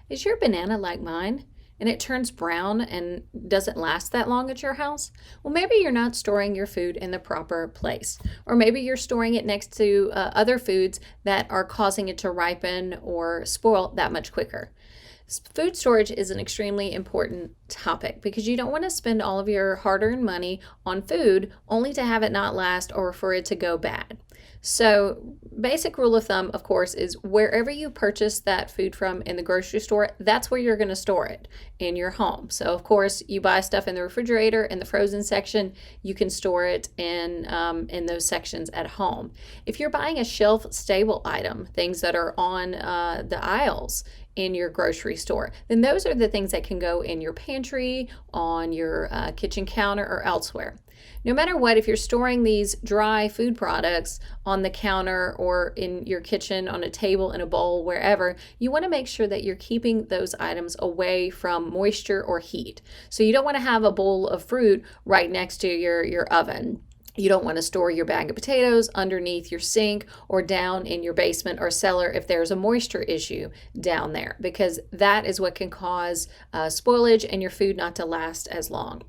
Is your banana like mine and it turns brown and doesn't last that long at your house? Well, maybe you're not storing your food in the proper place, or maybe you're storing it next to other foods that are causing it to ripen or spoil that much quicker. Food storage is an extremely important topic because you don't want to spend all of your hard earned money on food only to have it not last or for it to go bad. So, basic rule of thumb, of course, is wherever you purchase that food from in the grocery store, that's where you're going to store it in your home. So, of course, you buy stuff in the refrigerator in the frozen section, you can store it in those sections at home. If you're buying a shelf stable item, things that are on the aisles in your grocery store, then those are the things that can go in your pantry, on your kitchen counter, or elsewhere. No matter what, if you're storing these dry food products on the counter or in your kitchen, on a table, in a bowl, wherever, you want to make sure that you're keeping those items away from moisture or heat. So you don't want to have a bowl of fruit right next to your oven. You don't want to store your bag of potatoes underneath your sink or down in your basement or cellar if there's a moisture issue down there, because that is what can cause spoilage and your food not to last as long.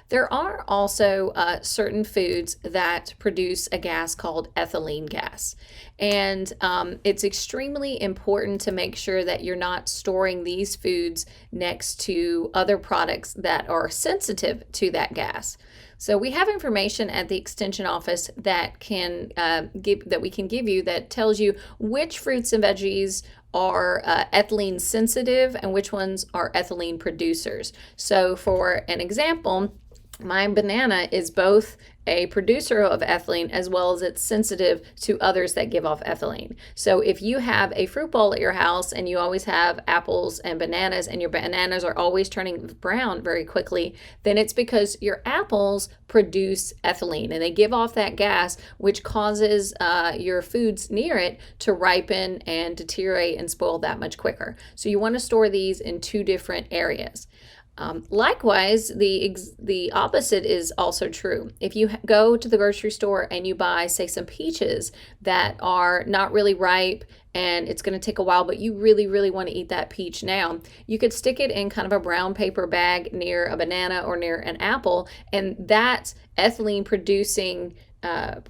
There are also certain foods that produce a gas called ethylene gas. And it's extremely important to make sure that you're not storing these foods next to other products that are sensitive to that gas. So we have information at the extension office that we can give you that tells you which fruits and veggies are ethylene sensitive and which ones are ethylene producers. So for an example, my banana is both a producer of ethylene as well as it's sensitive to others that give off ethylene. So if you have a fruit bowl at your house and you always have apples and your bananas are always turning brown very quickly, then it's because your apples produce ethylene and they give off that gas, which causes your foods near it to ripen and deteriorate and spoil that much quicker. So you want to store these in two different areas. Likewise, the opposite is also true. If you go to the grocery store and you buy, say, some peaches that are not really ripe and it's going to take a while, but you really, really want to eat that peach now, you could stick it in kind of a brown paper bag near a banana or near an apple, and that ethylene producing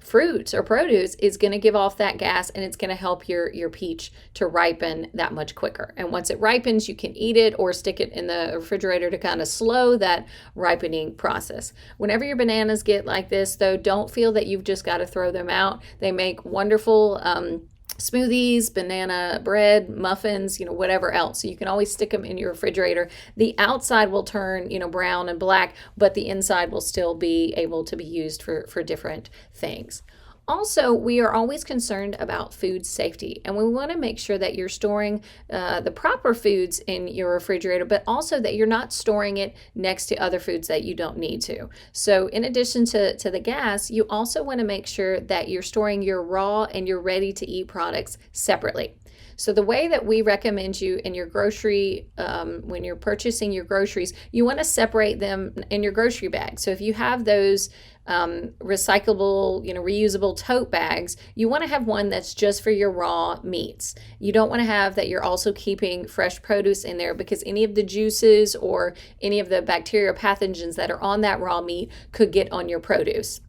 fruits or produce is going to give off that gas, and it's going to help your peach to ripen that much quicker. And once it ripens, you can eat it or stick it in the refrigerator to kind of slow that ripening process. Whenever your bananas get like this, though, don't feel that you've just got to throw them out. They make wonderful smoothies, banana bread, muffins, whatever else. So you can always stick them in your refrigerator. The outside will turn, brown and black, but the inside will still be able to be used for different things. Also, we are always concerned about food safety, and we want to make sure that you're storing the proper foods in your refrigerator, but also that you're not storing it next to other foods that you don't need to. So in addition to the gas, you also want to make sure that you're storing your raw and your ready-to-eat products separately. So the way that we recommend you in your grocery, when you're purchasing your groceries, you want to separate them in your grocery bag. So if you have those recyclable, reusable tote bags, you want to have one that's just for your raw meats. You don't want to have that you're also keeping fresh produce in there, because any of the juices or any of the bacterial pathogens that are on that raw meat could get on your produce.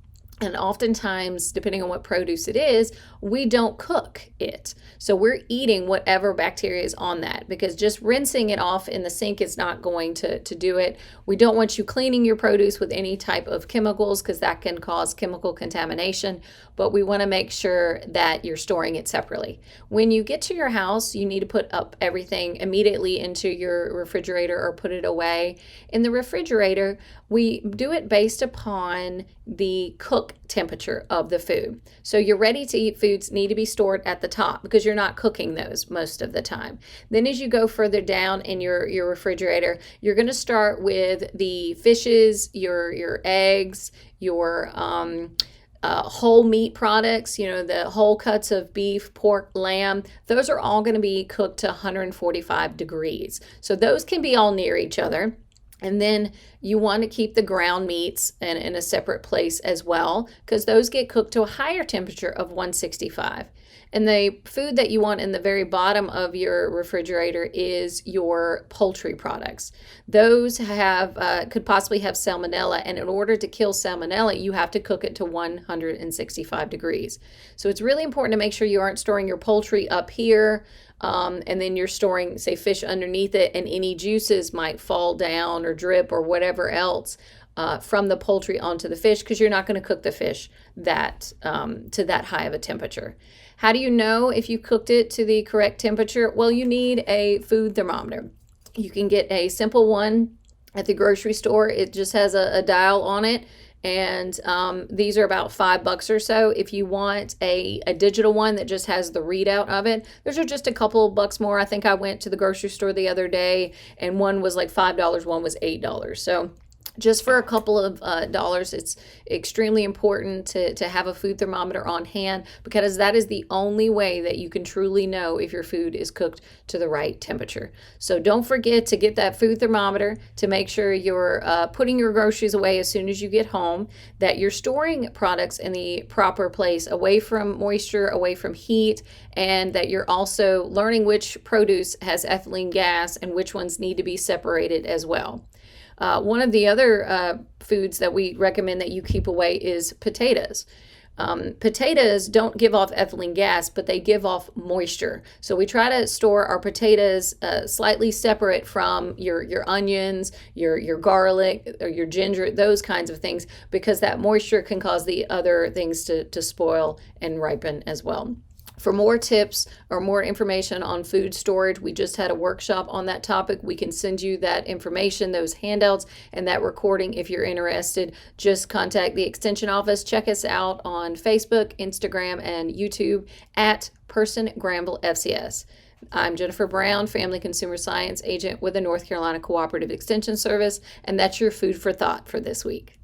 And oftentimes, depending on what produce it is, we don't cook it. So we're eating whatever bacteria is on that, because just rinsing it off in the sink is not going to do it. We don't want you cleaning your produce with any type of chemicals, because that can cause chemical contamination. But we want to make sure that you're storing it separately. When you get to your house, you need to put up everything immediately into your refrigerator or put it away. In the refrigerator, we do it based upon the cook temperature of the food. So your ready to eat foods need to be stored at the top, because you're not cooking those most of the time. Then as you go further down in your refrigerator, you're going to start with the fishes, your eggs, your whole meat products, the whole cuts of beef, pork, lamb. Those are all going to be cooked to 145 degrees. So those can be all near each other. And then you want to keep the ground meats in a separate place as well, because those get cooked to a higher temperature of 165. And the food that you want in the very bottom of your refrigerator is your poultry products. Those have could possibly have salmonella, and in order to kill salmonella, you have to cook it to 165 degrees. So it's really important to make sure you aren't storing your poultry up here, and then you're storing, say, fish underneath it, and any juices might fall down or drip or whatever else from the poultry onto the fish, because you're not going to cook the fish that to that high of a temperature. How do you know if you cooked it to the correct temperature? Well, you need a food thermometer. You can get a simple one at the grocery store. It just has a dial on it, and these are about $5 or so. If you want a digital one that just has the readout of it, those are just a couple of bucks more. I think I went to the grocery store the other day, and one was like $5, one was $8. So just for a couple of dollars, it's extremely important to have a food thermometer on hand, because that is the only way that you can truly know if your food is cooked to the right temperature. So don't forget to get that food thermometer, to make sure you're putting your groceries away as soon as you get home, that you're storing products in the proper place, away from moisture, away from heat, and that you're also learning which produce has ethylene gas and which ones need to be separated as well. One of the other foods that we recommend that you keep away is potatoes. Potatoes don't give off ethylene gas, but they give off moisture. So we try to store our potatoes slightly separate from your onions, your garlic, or your ginger, those kinds of things, because that moisture can cause the other things to spoil and ripen as well. For more tips or more information on food storage, we just had a workshop on that topic. We can send you that information, those handouts, and that recording if you're interested. Just contact the Extension office. Check us out on Facebook, Instagram, and YouTube at Person Granville FCS. I'm Jennifer Brown, Family Consumer Science Agent with the North Carolina Cooperative Extension Service, and that's your food for thought for this week.